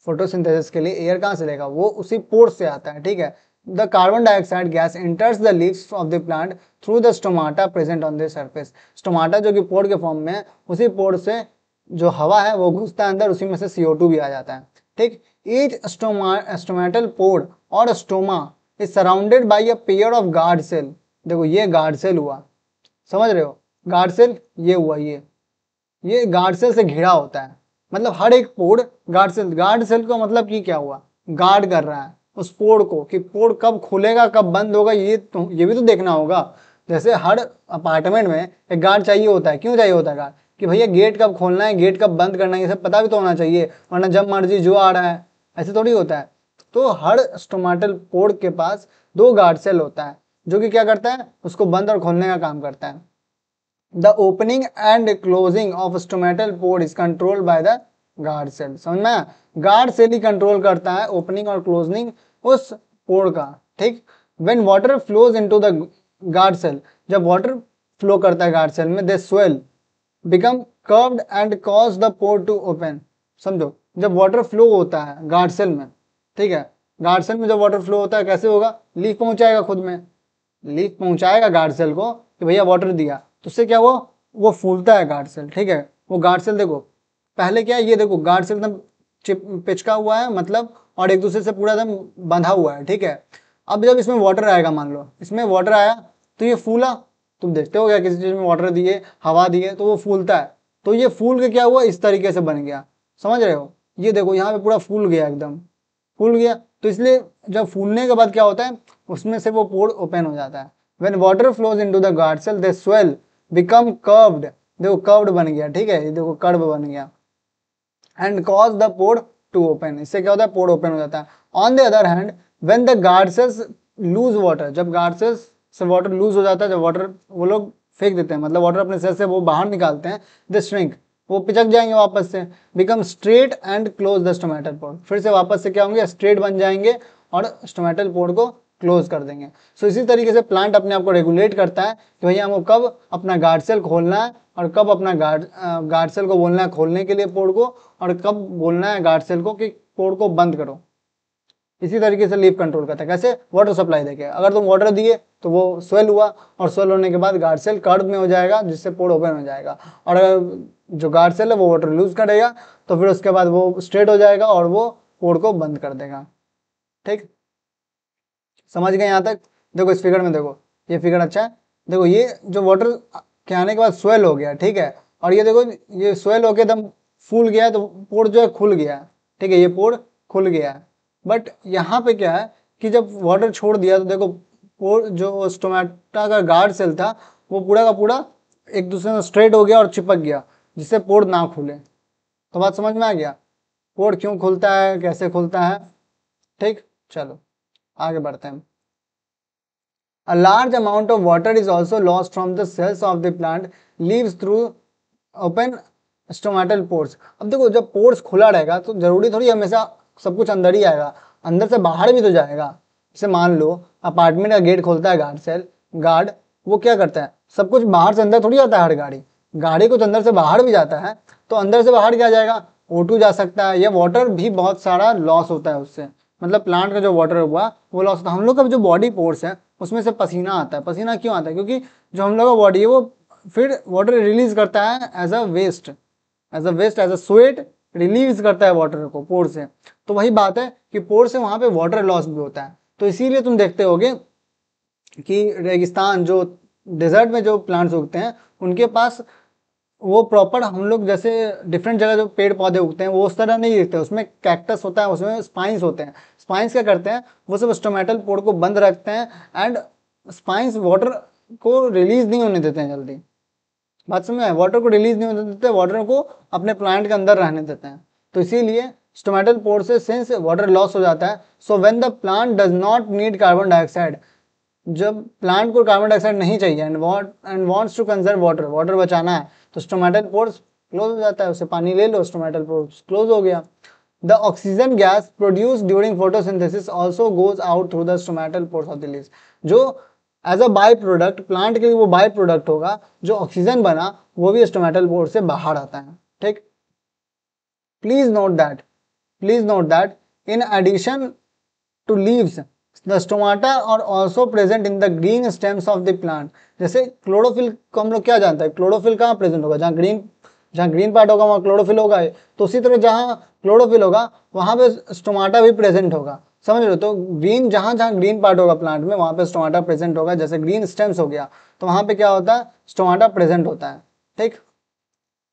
फोटोसिंथेसिस के लिए एयर कहाँ से लेगा, वो उसी पोर से आता है, ठीक है। The carbon dioxide gas enters the leaves of the plant through the stomata present on the surface. Stomata जो कि पोर के फॉर्म में है, उसी पोर से जो हवा है वो घुसता है अंदर, उसी में से CO2 भी आ जाता है, ठीक। ईच स्टोमेटल पोर और stoma is surrounded by a pair of guard cell. देखो ये गार्ड सेल हुआ, समझ रहे हो, गार्ड सेल ये हुआ, ये गार्ड सेल से घिरा होता है। मतलब हर एक पोर गार्ड सेल का मतलब कि क्या हुआ, गार्ड कर रहा है उस पोर को, कि पोर कब खुलेगा कब बंद होगा, ये भी तो देखना होगा। जैसे हर अपार्टमेंट में एक गार्ड चाहिए होता है, क्यों चाहिए होता है गार्ड, कि भैया गेट कब खोलना है, गेट कब बंद करना है, ये सब पता भी तो होना चाहिए, वरना जब मर्जी जो आ रहा है, ऐसे थोड़ी होता है। तो हर स्टोमेटल पोर के पास 2 गार्ड सेल होता है, जो कि क्या करता है, उसको बंद और खोलने का काम करता है। The opening and closing of stomatal pore is controlled by the guard cell। समझ में, गार्ड सेल ही कंट्रोल करता है ओपनिंग और क्लोजिंग उस पोर का, ठीक। When water flows into the guard cell, जब वाटर फ्लो करता है गार्ड सेल में, they swell, become curved and cause the pore to open। समझो, जब वाटर फ्लो होता है गार्ड सेल में, ठीक है, गार्ड सेल में जब वाटर फ्लो होता है कैसे होगा, लीफ पहुंचाएगा, खुद में लीफ पहुंचाएगा गार्ड सेल को कि भैया वाटर दिया, तो उससे क्या हुआ, वो फूलता है गार्ड सेल, ठीक है। वो गार्ड सेल देखो पहले क्या है, ये देखो गार्ड सेल एकदम पिचका हुआ है मतलब, और एक दूसरे से पूरा एकदम बंधा हुआ है, ठीक है। अब जब इसमें वाटर आएगा, मान लो इसमें वाटर आया तो ये फूला, तुम देखते हो क्या, किसी चीज में वाटर दिए, हवा दिए तो वो फूलता है। तो ये फूल के क्या हुआ, इस तरीके से बन गया, समझ रहे हो। ये देखो यहाँ पे पूरा फूल गया, एकदम फूल गया। तो इसलिए जब फूलने के बाद क्या होता है, उसमें से वो पोर ओपन हो जाता है। When water flows into the guard cell, they swell, become curved। देखो कर्व्ड बन गया, ठीक है, ये देखो कर्व बन गया। And cause the pore to open। इससे क्या होता है, पोर ओपन हो जाता है। On the other hand, when the guard cells lose water, जब गार्ड सेल्स से वाटर लूज हो जाता है, जब वाटर वो लोग फेंक देते हैं, मतलब वाटर अपने सेल से वो बाहर निकालते हैं, they shrink, वो पिचक जाएंगे वापस से, become straight and close the stomatal pore। फिर से वापस से क्या होंगे, स्ट्रेट बन जाएंगे और स्टोमेटल पोर को क्लोज कर देंगे। सो इसी तरीके से प्लांट अपने आप को रेगुलेट करता है कि भैया हमको कब अपना गार्ड सेल खोलना है और कब अपना गार्ड सेल को बोलना है खोलने के लिए पोर को, और कब बोलना है गार्ड सेल को कि पोर को बंद करो। इसी तरीके से लीफ कंट्रोल करता है, कैसे, वाटर सप्लाई देके। अगर तुम वाटर दिए तो वो स्वेल हुआ, और स्वेल होने के बाद गार्ड सेल कर्व में हो जाएगा, जिससे पोर ओपन हो जाएगा। और अगर जो गार्ड सेल है वो वाटर लूज करेगा तो फिर उसके बाद वो स्ट्रेट हो जाएगा और वो पोर को बंद कर देगा, ठीक। समझ गए यहाँ तक। देखो इस फिगर में देखो, ये फिगर अच्छा है, देखो ये जो वाटर के आने के बाद स्वेल हो गया, ठीक है, और ये देखो ये स्वेल होके एकदम फूल गया, तो पोर जो है खुल गया, ठीक है, ये पोर खुल गया है। बट यहाँ पे क्या है कि जब वाटर छोड़ दिया तो देखो पोर जो स्टोमेटा का गार्ड सेल था वो पूरा का पूरा एक दूसरे में स्ट्रेट हो गया और चिपक गया, जिससे पोर ना खुले। तो बात समझ में आ गया, पोर क्यों खुलता है, कैसे खुलता है, ठीक। चलो आगे बढ़ते हैं। A large amount of water is also lost from the cells of the plant leaves through open stomatal pores। अब देखो जब पोर्स खुला रहेगा तो जरूरी थोड़ी हमेशा सब कुछ अंदर ही आएगा, अंदर से बाहर भी तो जाएगा। जैसे मान लो अपार्टमेंट का गेट खोलता है गार्ड सेल, गार्ड, वो क्या करता है, सब कुछ बाहर से अंदर थोड़ी आता है, हर गाड़ी कुछ अंदर से बाहर भी जाता है, तो अंदर से बाहर क्या जाएगा, O2 जा सकता है, या वाटर भी बहुत सारा लॉस होता है उससे, मतलब प्लांट का जो वाटर हुआ वो लॉस होता है। हम लोग का जो बॉडी पोर्स है उसमें से पसीना आता है। पसीना क्यों आता है, क्योंकि जो हम लोग का बॉडी है वो फिर वाटर रिलीज करता है as a waste, as a sweat release करता है वाटर को पोर से। तो वही बात है कि पोर से वहां पे वाटर लॉस भी होता है। तो इसीलिए तुम देखते होगे कि रेगिस्तान, जो डेजर्ट में जो प्लांट्स उगते हैं उनके पास वो प्रॉपर, हम लोग जैसे डिफरेंट जगह जो पेड़ पौधे उगते हैं वो उस तरह नहीं दिखते, उसमें कैक्टस होता है, उसमें स्पाइंस होते हैं। स्पाइंस क्या करते हैं, वो सब स्टोमेटल पोर को बंद रखते हैं, एंड स्पाइंस वाटर को रिलीज नहीं होने देते हैं जल्दी। बात समझ में, वाटर को रिलीज नहीं होने देते, वाटर को अपने प्लांट के अंदर रहने देते हैं। तो इसीलिए स्टोमेटल पोर से सिंस वाटर लॉस हो जाता है, so when the plant does not need carbon dioxide, जब प्लांट को कार्बन डाइऑक्साइड नहीं चाहिए and wants to conserve water, water बचाना है, तो स्टोमेटल पोर्स क्लोज हो जाता है, उससे पानी ले लो, स्टोमेटल पोर्स क्लोज हो गया। The oxygen gas produce during photosynthesis also goes out through the stomatal pores of the leaves, जो as a by product plant के लिए वो बाई प्रोडक्ट होगा, जो ऑक्सीजन बना वो भी स्टोमेटल पोर्स से बाहर आता है। ठीक, please note that in addition to leaves, the stomata are also present in the green stems of the plant। जैसे क्लोरोफिल को हम लोग क्या जानते हैं, क्लोरोफिल कहाँ प्रेजेंट होगा, जहाँ ग्रीन पार्ट होगा वहाँ क्लोरोफिल होगा। तो उसी तरह जहाँ क्लोरोफिल होगा वहाँ पे स्टोमाटा भी प्रेजेंट होगा, समझ रहे हो। तो ग्रीन, जहाँ ग्रीन पार्ट होगा प्लांट में वहाँ पे स्टोमाटा प्रेजेंट होगा। जैसे ग्रीन स्टेम्स हो गया तो वहाँ पे क्या होता है, स्टोमाटा प्रेजेंट होता है। ठीक,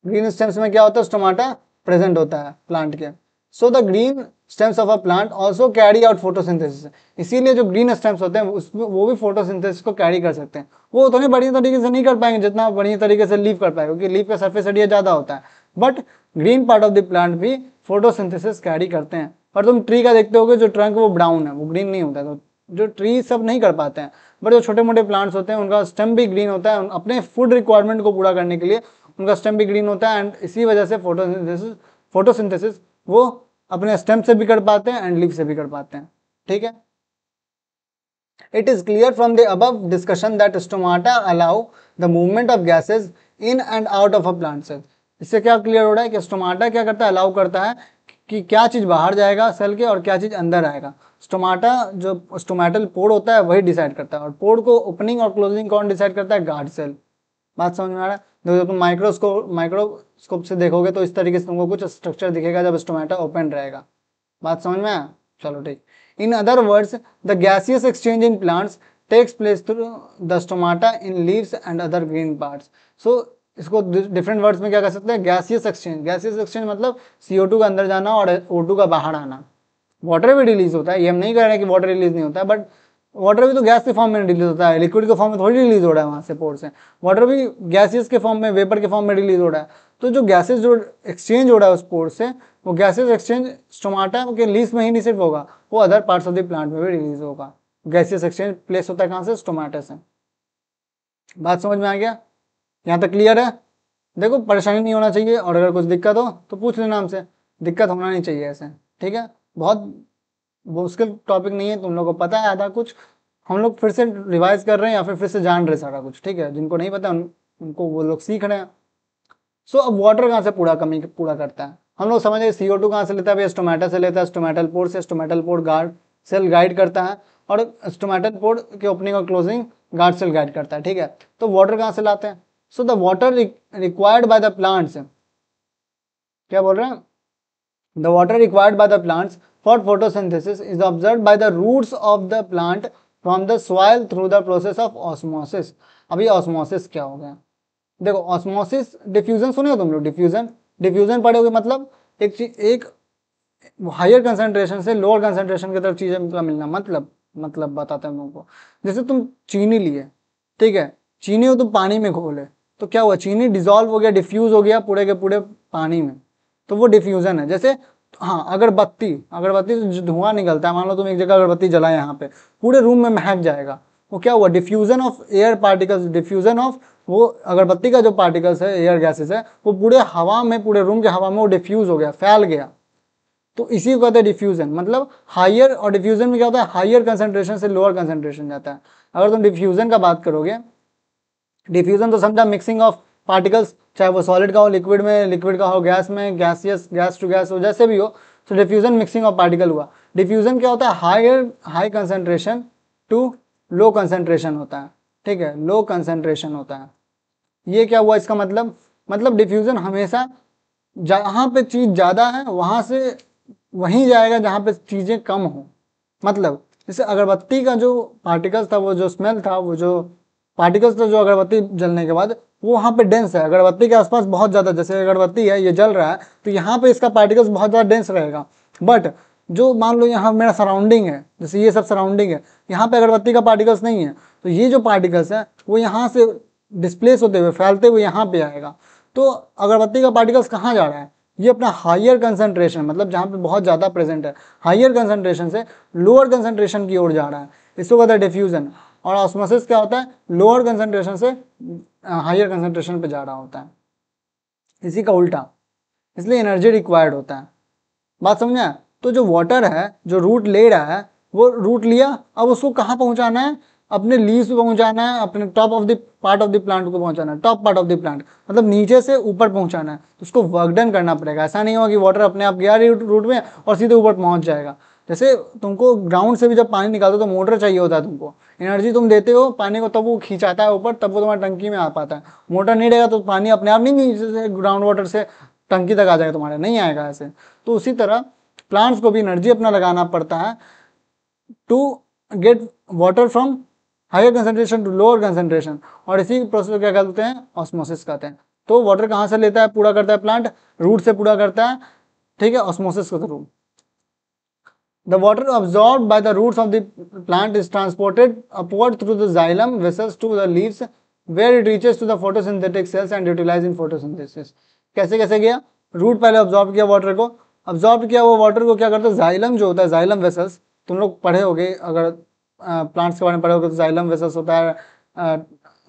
ग्रीन स्टेम्स में क्या होता है, स्टोमाटा प्रेजेंट होता है प्लांट के। So the green stems of a plant also carry out photosynthesis, इसीलिए जो ग्रीन स्टेम्स होते हैं उसमें वो भी फोटोसिंथेसिस को कैरी कर सकते हैं। वो उतने बढ़िया तरीके से नहीं कर पाएंगे जितना बढ़िया तरीके से लीफ कर पाएगा, क्योंकि लीफ का सरफेस एरिया ज्यादा होता है, but green part of the plant भी फोटोसिंथेसिस कैरी करते हैं। और तुम ट्री का देखते होगे, जो ट्रंक वो ब्राउन है, वो ग्रीन नहीं होता है, तो जो ट्री सब नहीं कर पाते हैं, बट जो छोटे मोटे प्लांट्स होते हैं उनका स्टेम भी ग्रीन होता है, अपने फूड रिक्वायरमेंट को पूरा करने के लिए उनका स्टेम भी ग्रीन होता है। एंड इसी वजह से फोटोसिंथेसिस वो अपने स्टेम से भी कर पाते हैं एंड लीफ से भी कर पाते हैं। ठीक है, it is clear from the above discussion that stomata allow the movement of gases in and out of a plant cell. इससे क्या क्लियर हो रहा है कि स्टोमाटा क्या करता है, अलाउ करता है कि क्या चीज बाहर जाएगा सेल के और क्या चीज अंदर आएगा। स्टोमाटा, जो स्टोमेटल पोर होता है वही डिसाइड करता है, और पोर को ओपनिंग और क्लोजिंग कौन डिसाइड करता है, गार्ड सेल। बात समझ में आ रहा है। देखो जब तुम माइक्रोस्कोप से देखोगे तो इस तरीके से तुमको कुछ स्ट्रक्चर दिखेगा जब स्टोमेटा ओपन रहेगा। बात समझ में आया, चलो ठीक। In other words, the gaseous exchange in plants takes place through the stomata in leaves and other green parts. So इसको डिफरेंट वर्ड्स में क्या कर सकते हैं, गैसियस एक्सचेंज। गैसियस एक्सचेंज मतलब CO2 का अंदर जाना और O2 का बाहर आना। वाटर भी रिलीज होता है, ये हम नहीं कह रहे हैं कि वाटर रिलीज नहीं होता है, बट वाटर भी तो गैस के फॉर्म में रिलीज होता है, लिक्विड के फॉर्म में थोड़ी रिलीज हो रहा है वहां से पोर से। वाटर भी गैसेस के फॉर्म में, वेपर के फॉर्म में रिलीज हो रहा है। तो जो गैसेस जो एक्सचेंज हो रहा है उस पोर से, वो गैसेस एक्सचेंज स्टोमाटा के लीव्स में ही नहीं सिर्फ होगा, वो other parts of the plant में भी रिलीज होगा। गैसेस एक्सचेंज प्लेस होता है कहाँ से, स्टोमाटा से। बात समझ में आ गया, यहाँ तक क्लियर है। देखो परेशानी नहीं होना चाहिए, और अगर कुछ दिक्कत हो तो पूछ लेना हमसे, दिक्कत होना नहीं चाहिए ऐसे। ठीक है, बहुत मुश्किल टॉपिक नहीं है, तुम लोग को पता है आधा कुछ, हम लोग फिर से रिवाइज कर रहे हैं या फिर से जान रहे सारा कुछ। ठीक है, जिनको नहीं पता उनको वो लोग सीख रहे हैं। सो अब वाटर कहाँ से पूरा करता है, हम लोग समझ गए। CO2 कहाँ से लेता है भैया, स्टोमेटा से लेता है, स्टोमेटल पोर से। Stomatal pore guard cell guide करता है, और स्टोमेटल पोर के ओपनिंग और क्लोजिंग गार्ड सेल गाइड करता है। ठीक है, तो वाटर कहाँ से लाते हैं, so the water required by the plants, क्या बोल रहे हैं, the water required by the plants for photosynthesis is observed by the roots of the plant from the soil through the process of osmosis। अभी osmosis क्या हो गया, देखो osmosis, diffusion सुने हो तुम लोग, डिफ्यूजन पढ़े होगे, मतलब एक हायर कंसंट्रेशन से लोअर कंसंट्रेशन की तरफ चीजें का मिलना। मतलब बताते हैं तुमको, जैसे तुम चीनी लिए, ठीक है, चीनी को तुम पानी में घोले तो क्या हुआ, चीनी डिजोल्व हो गया, डिफ्यूज हो गया पूरे के पूरे पानी में, तो वो डिफ्यूजन है। जैसे हाँ, अगरबत्ती से जो धुआं निकलता है, मान लो तुम एक जगह अगरबत्ती जलाए, यहाँ पे पूरे रूम में महक जाएगा, वो क्या हुआ, diffusion of air particles, diffusion of वो अगरबत्ती का जो पार्टिकल्स है, एयर गैसेस है, वो पूरे हवा में, पूरे रूम के हवा में वो डिफ्यूज हो गया, फैल गया। तो इसी को कहते हैं डिफ्यूजन। मतलब हायर, और डिफ्यूजन में क्या होता है, हायर कंसंट्रेशन से लोअर कंसंट्रेशन जाता है। अगर तुम डिफ्यूजन का बात करोगे डिफ्यूजन तो समझा मिक्सिंग ऑफ पार्टिकल्स, चाहे वो सॉलिड का हो, लिक्विड में, लिक्विड का हो गैस में, गैसियस गैस टू गैस हो, जैसे भी हो। तो डिफ्यूजन मिक्सिंग ऑफ पार्टिकल हुआ। डिफ्यूजन क्या होता है? High concentration to low concentration होता है, ठीक है, लो कंसेंट्रेशन होता है। ये क्या हुआ इसका मतलब डिफ्यूजन हमेशा जहाँ पे चीज ज्यादा है वहां से वहीं जाएगा जहाँ पे चीजें कम हो। मतलब जैसे अगरबत्ती का जो पार्टिकल्स था, वो जो स्मेल था, वो जो पार्टिकल्स था जो अगरबत्ती जलने के बाद, वो वहाँ पे डेंस है अगरबत्ती के आसपास बहुत ज्यादा। जैसे अगरबत्ती है, ये जल रहा है, तो यहाँ पे इसका पार्टिकल्स बहुत ज्यादा डेंस रहेगा। बट जो मान लो यहाँ मेरा सराउंडिंग है, जैसे ये सब सराउंडिंग है, यहाँ पे अगरबत्ती का पार्टिकल्स नहीं है, तो ये जो पार्टिकल्स है वो यहाँ से डिस्प्लेस होते हुए, फैलते हुए यहाँ पे आएगा। तो अगरबत्ती का पार्टिकल्स कहाँ जा रहा है? ये अपना हायर कंसंट्रेशन, मतलब जहाँ पे बहुत ज़्यादा प्रेजेंट है, हायर कंसंट्रेशन से लोअर कंसंट्रेशन की ओर जा रहा है, इसको कहते हैं डिफ्यूजन। और ऑस्मोसिस क्या होता है? लोअर कंसंट्रेशन से हायर कंसंट्रेशन पे जा रहा होता है, इसी का उल्टा, इसलिए एनर्जी रिक्वायर्ड होता है। बात समझा? तो जो वाटर है, जो रूट ले रहा है, वो रूट लिया, अब उसको कहाँ पहुंचाना है? अपने लीव्स पे पहुंचाना है, अपने top of the part of the plant को पहुंचाना है, top part of the plant, मतलब नीचे से ऊपर पहुंचाना है। तो उसको वर्क डन करना पड़ेगा। ऐसा नहीं होगा कि वाटर अपने आप गया रूट में और सीधे ऊपर पहुंच जाएगा। जैसे तुमको ग्राउंड से भी जब पानी निकालते हो तो मोटर चाहिए होता है तुमको, एनर्जी तुम देते हो पानी को, तब वो खींचाता है ऊपर, तब वो तुम्हारी टंकी में आ पाता है। मोटर नहीं रहेगा तो पानी अपने आप नहीं नीचे से ग्राउंड वाटर से टंकी तक आ जाएगा, तुम्हारे नहीं आएगा ऐसे। तो उसी तरह प्लांट्स को भी एनर्जी अपना लगाना पड़ता है to get water from higher concentration to lower concentration, और इसी प्रोसेस को क्या कहते हैं? ऑस्मोसिस कहते हैं। तो वाटर कहाँ से लेता है, पूरा करता है प्लांट? रूट से पूरा करता है, ठीक है, ऑस्मोसिस के through. The water absorbed by the roots of the plant is transported upward through the xylem vessels to the leaves, where it reaches to the photosynthetic cells and utilized in photosynthesis। कैसे कैसे गया? Root पहले absorb किया water को, absorb किया वो water को क्या करता है? जाइलम जो होता है, जाइलम वेसल्स, तुम लोग पढ़े होगे, अगर प्लांट्स के बारे में पढ़े होगे तो जाइलम वेसल्स होता है,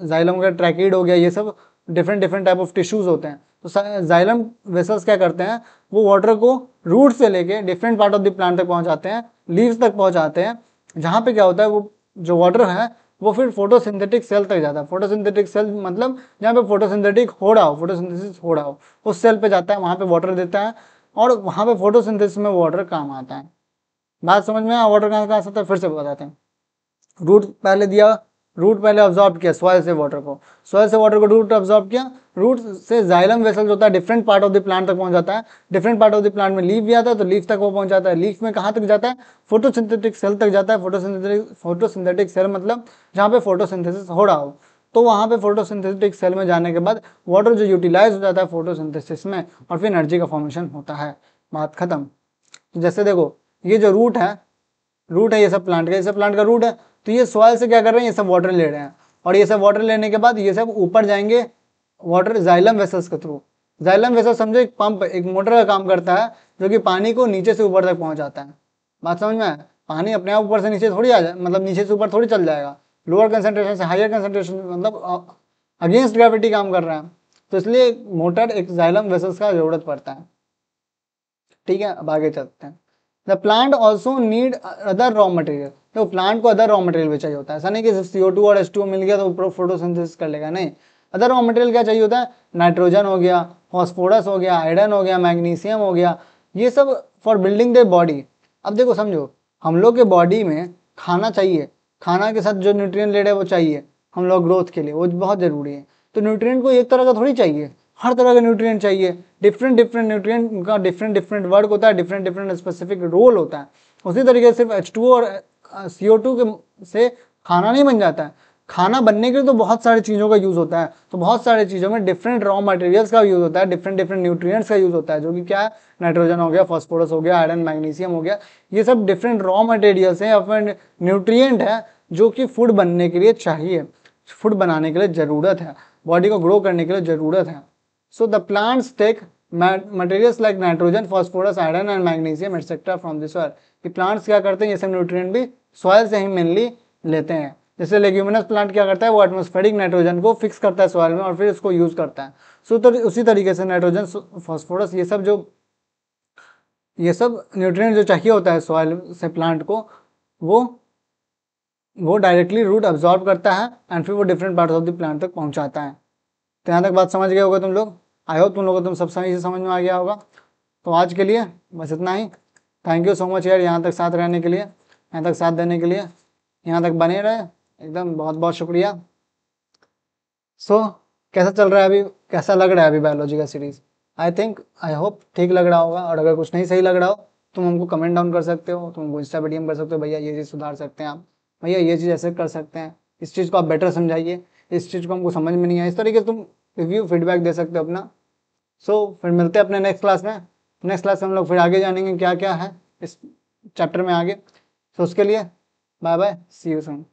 जाइलम का ट्रैकिड हो गया, ये सब different different type of tissues होते हैं। तो जाइलम वेसल्स क्या करते हैं? वो वाटर को रूट से लेके different part of the plant तक पहुंचाते हैं, लीव्स तक पहुंचाते हैं, जहाँ पे क्या होता है, वो जो वाटर है वो फिर फोटोसिंथेटिक सेल तक जाता है। फोटोसिंथेटिक सेल मतलब जहाँ पे फोटोसिंथेटिक हो रहा हो, फोटोसिंथेसिस हो रहा हो, उस सेल पे जाता है, वहाँ पे वाटर देता है, और वहाँ पे फोटोसिंथेसिस में वाटर काम आता है। बात समझ में आया? वाटर कहाँ कहाँ आता है, फिर से बताते हैं। रूट पहले दिया, रूट पहले ऑब्जॉर्ब किया सॉइल से वाटर को, सॉइल से वाटर को रूट ऑब्जॉर्ब किया, रूट से जाइलम वेसल होता है, different part of the plant तक पहुंच जाता है, different part of the plant में लीफ भी आता है, तो लीफ तक वो पहुंच जाता है, लीफ में कहाँ तक जाता है? फोटोसिंथेटिक सेल तक जाता है। फोटोसिंथेटिक सेल मतलब जहाँ पे फोटोसिंथेसिस हो रहा हो, तो वहाँ पे फोटोसिंथेटिक सेल में जाने के बाद वाटर जो यूटिलाइज हो जाता है फोटोसिंथेसिस में, और फिर एनर्जी का फॉर्मेशन होता है। बात खत्म। जैसे देखो, ये जो रूट है, रूट है ये सब प्लांट का, ये सब प्लांट का रूट है, तो ये सॉइल से क्या कर रहे हैं? ये सब वाटर ले रहे हैं, और ये सब वाटर लेने के बाद ये सब ऊपर जाएंगे वाटर जाइलम वेसल्स के थ्रू। जाइलम वेसल समझो एक पंप, एक मोटर का काम करता है, जो कि पानी को नीचे से ऊपर तक पहुंचाता है। बात समझ में आया? पानी अपने आप ऊपर से नीचे थोड़ी आ जाए, मतलब नीचे से ऊपर थोड़ी चल जाएगा, लोअर कंसेंट्रेशन से हायर कंसेंट्रेशन, मतलब अगेंस्ट ग्रेविटी काम कर रहा है, तो इसलिए मोटर एक जाइलम वेसल्स का जरूरत पड़ता है। ठीक है, अब आगे चलते हैं। The plant also need other raw material. तो प्लांट को अदर रॉ मटेरियल भी चाहिए होता है, ऐसा नहीं कि सिर्फ CO2 और H2O मिल गया तो फोटोसिंथेसिस कर लेगा, नहीं। अदर रॉ मटेरियल क्या चाहिए होता है? नाइट्रोजन हो गया, फॉस्फोरस हो गया, आयरन हो गया, मैग्नीशियम हो गया, ये सब फॉर बिल्डिंग द बॉडी। अब देखो समझो, हम लोग के बॉडी में खाना चाहिए, खाना के साथ जो न्यूट्रिएंट ले रहे हैं वो चाहिए हम लोग ग्रोथ के लिए, वो बहुत जरूरी है। तो न्यूट्रिएंट को एक तरह का थोड़ी चाहिए, हर तरह का न्यूट्रिएंट चाहिए, डिफरेंट डिफरेंट न्यूट्रिएंट का डिफरेंट डिफरेंट वर्क होता है, डिफरेंट डिफरेंट स्पेसिफिक रोल होता है। उसी तरीके से सिर्फ H2O और CO2 के से खाना नहीं बन जाता है, खाना बनने के लिए तो बहुत सारी चीज़ों का यूज़ होता है, तो बहुत सारी चीज़ों में डिफरेंट रॉ मटेरियल्स का यूज़ होता है, डिफरेंट डिफरेंट न्यूट्रिएंट्स का यूज़ होता है, जो कि क्या है? नाइट्रोजन हो गया, फॉस्फोरस हो गया, आयरन मैग्नीशियम हो गया, ये सब डिफरेंट रॉ मटेरियल्स हैं या फिर न्यूट्रिएंट है, जो कि फूड बनने के लिए चाहिए, फूड बनाने के लिए ज़रूरत है, बॉडी को ग्रो करने के लिए ज़रूरत है। So the plants take materials like nitrogen, phosphorus, iron and magnesium etc. from the soil। कि plants क्या करते हैं? ये सब न्यूट्रिएंट भी सॉइल से ही मेनली लेते हैं। जैसे लेग्यूमिनस प्लांट क्या करता है? वो एटमॉस्फेरिक नाइट्रोजन को फिक्स करता है सॉइल में और फिर उसको यूज करता है। सो तो उसी तरीके से नाइट्रोजन, फॉस्फोरस, ये सब न्यूट्रिएंट जो चाहिए होता है सॉइल से प्लांट को, वो वो डायरेक्टली रूट अब्जॉर्ब करता है एंड फिर वो different parts of the plant तक पहुंचाता है। तो यहाँ तक बात समझ गए होगे तुम लोग। आई होप तुम लोगों को तुम सब सही से समझ में आ गया होगा। तो आज के लिए बस इतना ही। थैंक यू सो मच यार, यहाँ तक साथ रहने के लिए, यहाँ तक साथ देने के लिए, यहाँ तक बने रहे, एकदम बहुत बहुत शुक्रिया। सो कैसा चल रहा है अभी, कैसा लग रहा है अभी बायोलॉजी का सीरीज? आई होप ठीक लग रहा होगा। और अगर कुछ नहीं सही लग रहा हो तुम हमको कमेंट डाउन कर सकते हो, तुम हमको इंस्टा पे डीएम कर सकते हो, भैया ये चीज़ सुधार सकते हैं आप, भैया ये चीज़ ऐसे कर सकते हैं, इस चीज़ को आप बेटर समझाइए, इस चीज़ को हमको समझ में नहीं आया। इस तरीके से तुम रिव्यू फीडबैक दे सकते हो अपना। सो फिर मिलते हैं अपने नेक्स्ट क्लास में। नेक्स्ट क्लास में हम लोग फिर आगे जानेंगे क्या क्या है इस चैप्टर में आगे। सो उसके लिए bye bye, see you soon.